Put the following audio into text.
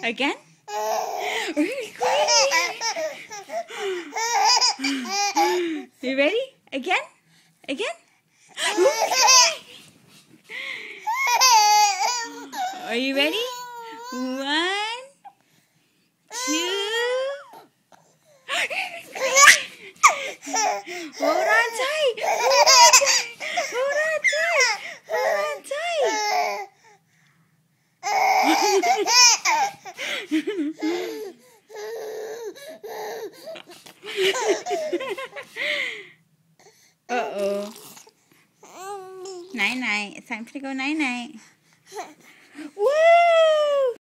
Again? You ready? Again? Again? Are you ready? 1, 2. Hold on tight. Hold on tight. Hold on tight. Uh-oh. Night-night. It's time to go night-night.